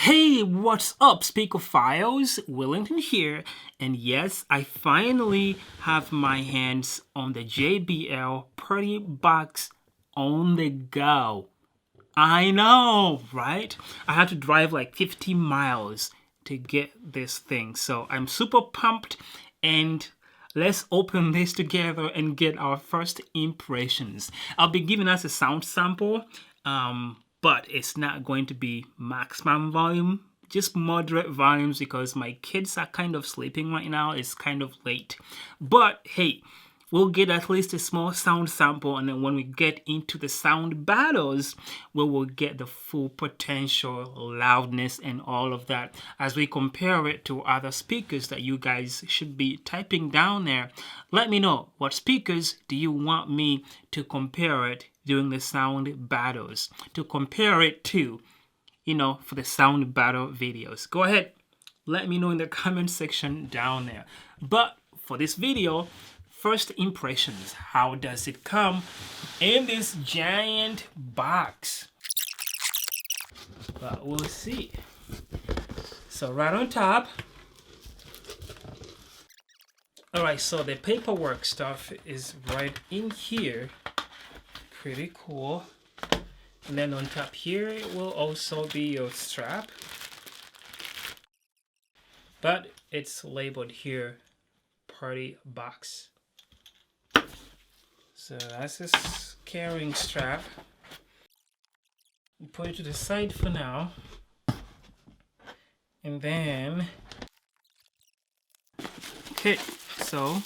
Hey, what's up, Speakophiles? Wellington here, and yes, I finally have my hands on the JBL PartyBox on the go. I know, right? I had to drive like 50 miles to get this thing, so I'm super pumped, and let's open this together and get our first impressions. I'll be giving us a sound sample, but it's not going to be maximum volume, just moderate volumes because my kids are kind of sleeping right now. It's kind of late. But hey, we'll get at least a small sound sample, and then when we get into the sound battles, we will get the full potential, loudness, and all of that as we compare it to other speakers that you guys should be typing down there. Let me know, what speakers do you want me to compare it during the sound battles, to compare it to, for the sound battle videos. Go ahead, let me know in the comment section down there. But for this video, first impressions, how does it come in this giant box? But we'll see. So right on top, alright, so the paperwork stuff is right in here. Pretty cool. And then on top here, it will also be your strap. But it's labeled here, Party Box. So that's this carrying strap. You put it to the side for now. And then, okay, so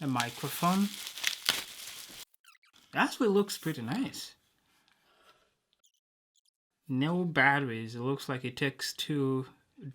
a microphone. Actually looks pretty nice. No batteries. It looks like it takes two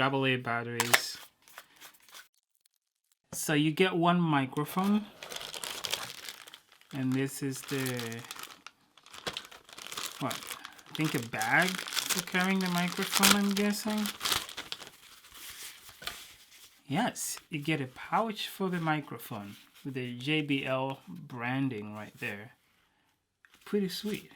AA batteries. So you get one microphone. And this is the, I think a bag for carrying the microphone, I'm guessing. Yes, you get a pouch for the microphone with the JBL branding right there. Pretty sweet.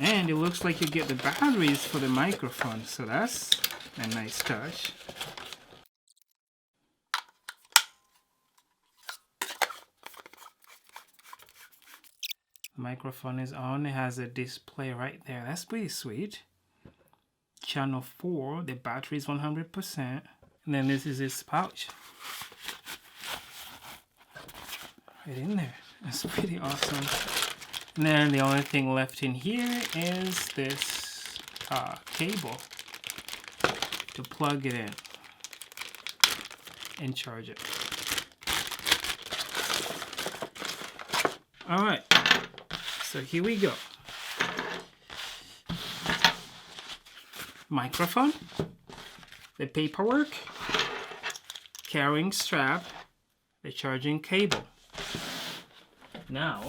And it looks like you get the batteries for the microphone, so that's a nice touch. The microphone is on, it has a display right there. That's pretty sweet. Channel 4, the battery is 100%. And then this is its pouch. Right in there. That's pretty awesome. And then the only thing left in here is this cable to plug it in and charge it. Alright, so here we go. Microphone, the paperwork, carrying strap, the charging cable. Now,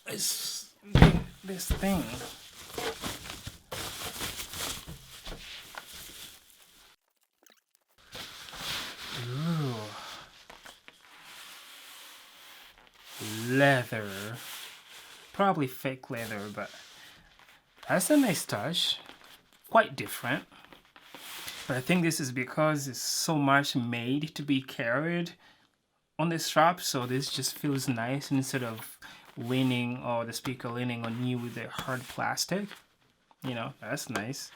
let's get this thing. Ooh. Leather. Probably fake leather, but that's a nice touch. Quite different. But I think this is because it's so much made to be carried on the strap, so this just feels nice instead of leaning, or the speaker leaning on you with the hard plastic. That's nice.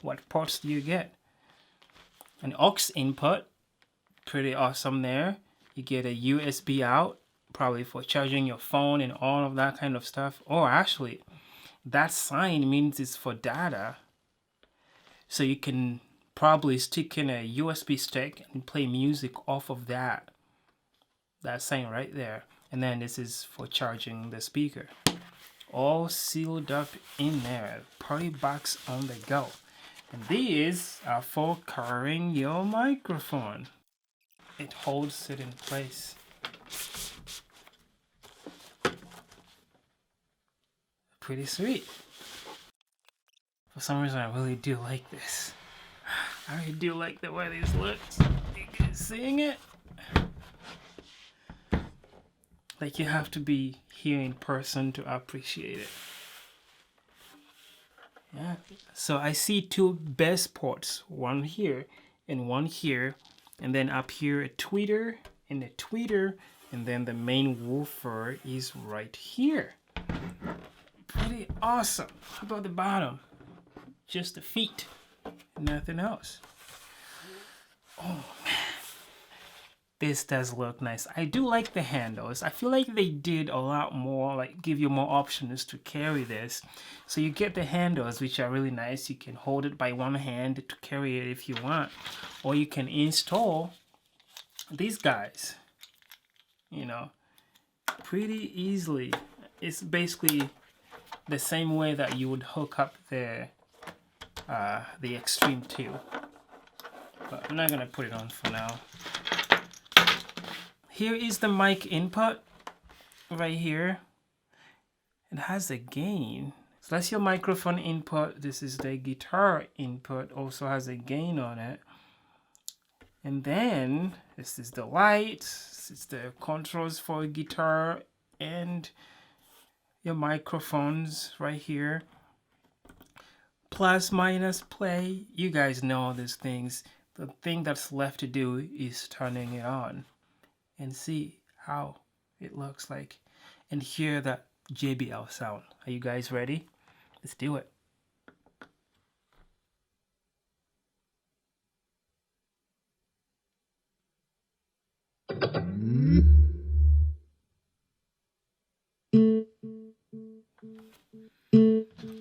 What ports do you get? An aux input, pretty awesome there. You get a USB out, probably for charging your phone and all of that kind of stuff. Or actually, that sign means it's for data. So you can probably stick in a USB stick and play music off of that. That sign right there. And then this is for charging the speaker. All sealed up in there. Party box on the go. And these are for carrying your microphone. It holds it in place. Pretty sweet. For some reason, I really do like this. I really do like the way this looks. You guys seeing it? Like, you have to be here in person to appreciate it. Yeah. So I see two bass ports, one here and one here, and then up here a tweeter and a tweeter, and then the main woofer is right here. Pretty awesome. How about the bottom? Just the feet, nothing else. Oh man, this does look nice. I do like the handles. I feel like they did a lot more, like give you more options to carry this. So you get the handles, which are really nice. You can hold it by one hand to carry it if you want, or you can install these guys, you know, pretty easily. It's basically the same way that you would hook up the Extreme 2. But I'm not gonna put it on for now. Here is the mic input right here. It has a gain. So that's your microphone input. This is the guitar input, also has a gain on it. And then this is the light. This is the controls for guitar and your microphones right here. Plus, minus, play. You guys know all these things. The thing that's left to do is turning it on and see how it looks like and hear that JBL sound. Are you guys ready? Let's do it.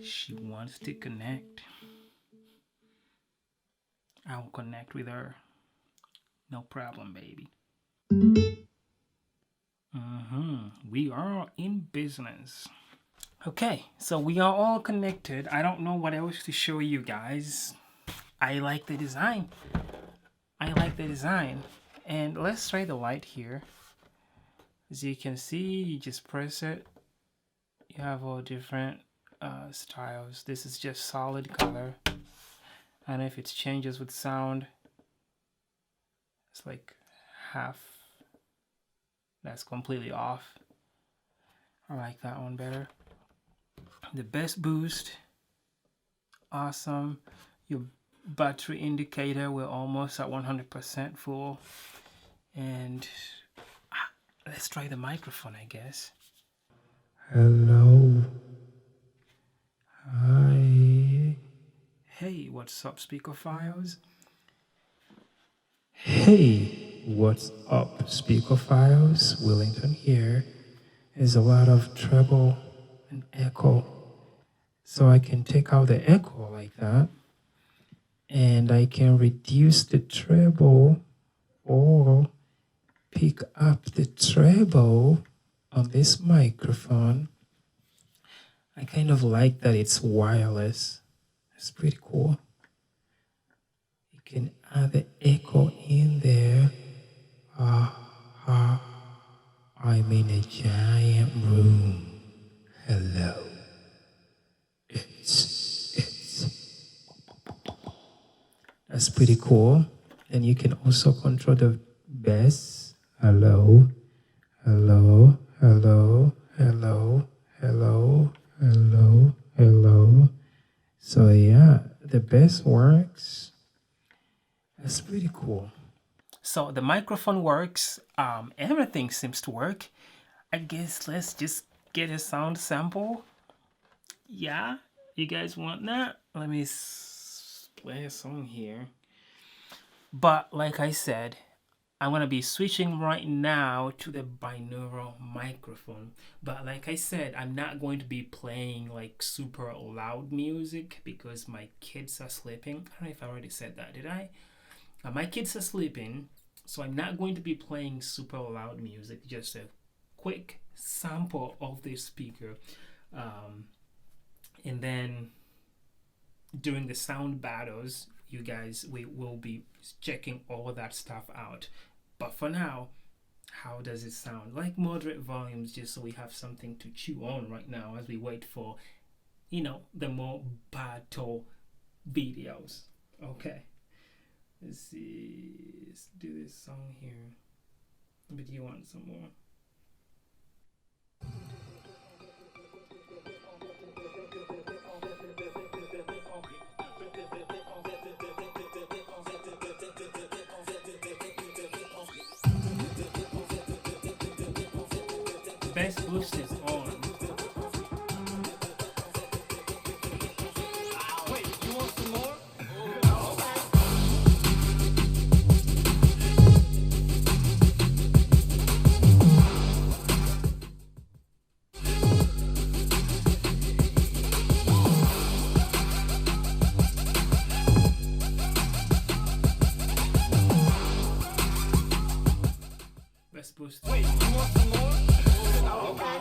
She wants to connect. I'll connect with her. No problem, baby. We are in business. Okay, so we are all connected. I don't know what else to show you guys. I like the design. And let's try the light here. As you can see, you just press it. You have all different styles. This is just solid color. And if it changes with sound, it's like half. That's completely off. I like that one better. The bass boost, awesome. Your battery indicator, we're almost at 100% full. And let's try the microphone, I guess. Hello. Hi. Hey, what's up, speaker files? Hey, what's up, speaker files? Willington here. There's a lot of treble and echo. So I can take out the echo like that. And I can reduce the treble or pick up the treble on this microphone. I kind of like that it's wireless. It's pretty cool. You can add the echo in there. I'm in a giant room. Hello. That's pretty cool. And you can also control the bass. Hello. Hello. Hello. Hello. Hello. Hello. Hello. So yeah, the bass works. That's pretty cool. So the microphone works. Everything seems to work. I guess let's just get a sound sample. Yeah, you guys want that? Let me play a song here. But like I said, I'm gonna be switching right now to the binaural microphone. But like I said, I'm not going to be playing like super loud music because my kids are sleeping. I don't know if I already said that, did I? My kids are sleeping, so I'm not going to be playing super loud music, just a quick sample of the speaker. And then during the sound battles, you guys, we will be checking all that stuff out. But for now, how does it sound? Like moderate volumes, just so we have something to chew on right now as we wait for, the more battle videos. Okay. Let's see. Let's do this song here. But you want some more? best boost is on. Wait, you want some more? Best boost. Wait, you want some more? Okay.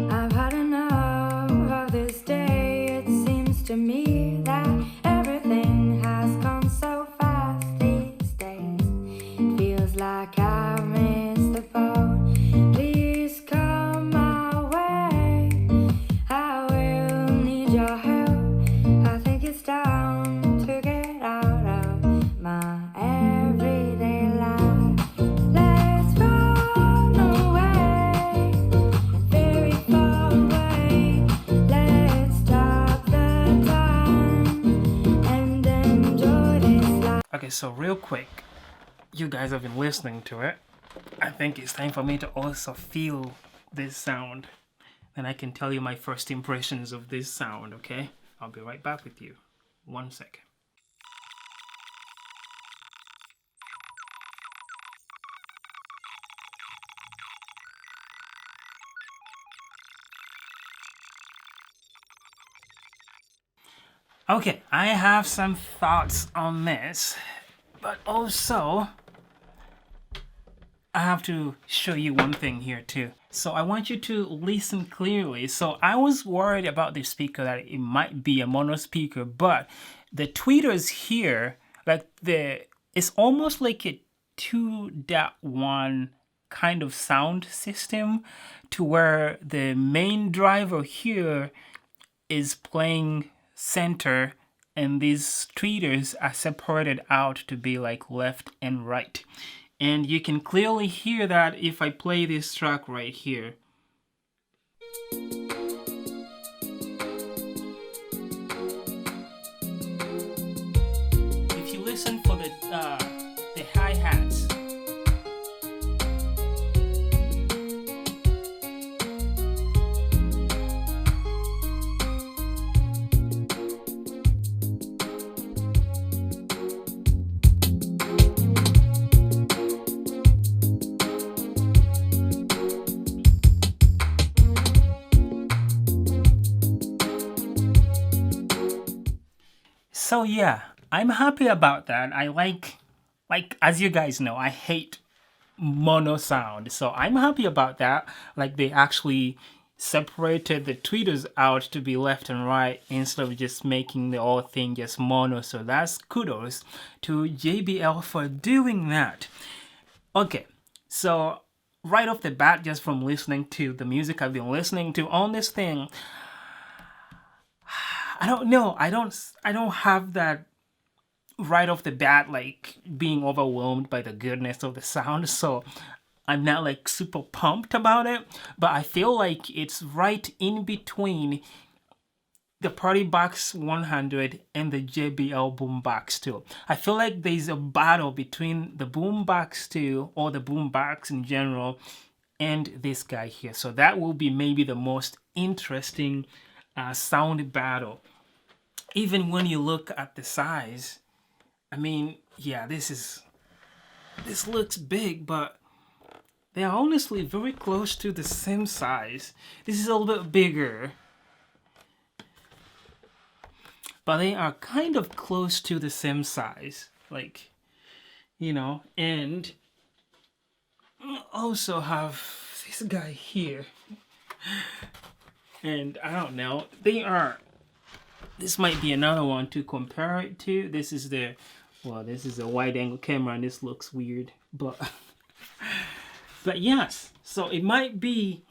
I've had enough of this day. It seems to me that everything has gone so fast these days. It feels like I've missed the boat. Please come my way. I will need your help. I think it's time to get out of my everyday life. Let's run away, very far away. Let's stop the time and enjoy this life. Okay, so real quick, you guys have been listening to it. I think it's time for me to also feel this sound. And I can tell you my first impressions of this sound, okay? I'll be right back with you. 1 second. Okay, I have some thoughts on this, but also I have to show you one thing here too. So I want you to listen clearly. So I was worried about the speaker that it might be a mono speaker, but the tweeters here, like it's almost like a 2.1 kind of sound system, to where the main driver here is playing center and these tweeters are separated out to be like left and right. And you can clearly hear that if I play this track right here. If you listen for the hi-hats, so yeah, I'm happy about that. I like as you guys know, I hate mono sound. So I'm happy about that. Like they actually separated the tweeters out to be left and right instead of just making the whole thing just mono. So that's kudos to JBL for doing that. Okay, so right off the bat, just from listening to the music I've been listening to on this thing, I don't know. I don't have that right off the bat, like being overwhelmed by the goodness of the sound. So I'm not like super pumped about it, but I feel like it's right in between the PartyBox 100 and the JBL Boombox 2. I feel like there's a battle between the Boombox 2 or the Boombox in general and this guy here. So that will be maybe the most interesting sound battle. Even when you look at the size, I mean, yeah, this looks big, but they are honestly very close to the same size. This is a little bit bigger, but they are kind of close to the same size, like, you know. And also have this guy here, and I don't know, this might be another one to compare it to. This is the Well, this is a wide angle camera and this looks weird, but yes, so it might be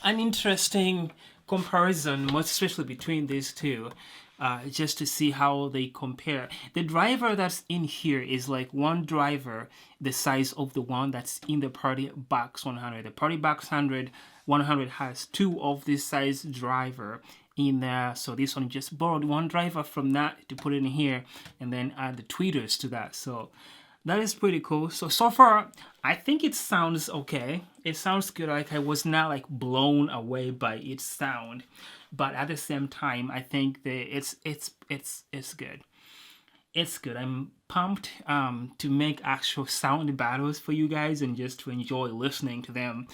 an interesting comparison, most especially between these two, just to see how they compare. The driver that's in here is like one driver the size of the one that's in the PartyBox 100. The PartyBox 100 has two of this size driver in there, so this one just borrowed one driver from that to put it in here and then add the tweeters to that. So that is pretty cool. So far, I think it sounds okay. It sounds good. Like I was not like blown away by its sound, but at the same time, I think that it's good. It's good. I'm pumped to make actual sound battles for you guys and just to enjoy listening to them.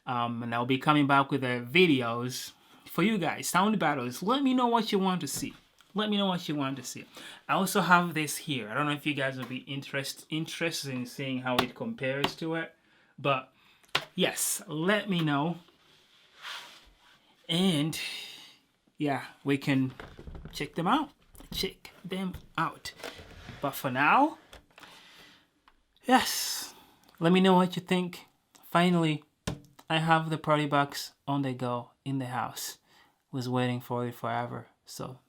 And I'll be coming back with videos for you guys, sound battles. Let me know what you want to see. Let me know what you want to see. I also have this here. I don't know if you guys will be interested in seeing how it compares to it. But yes, let me know. And yeah, we can check them out. But for now, yes, let me know what you think. Finally, I have the PartyBox on the go in the house. Was waiting for it forever. So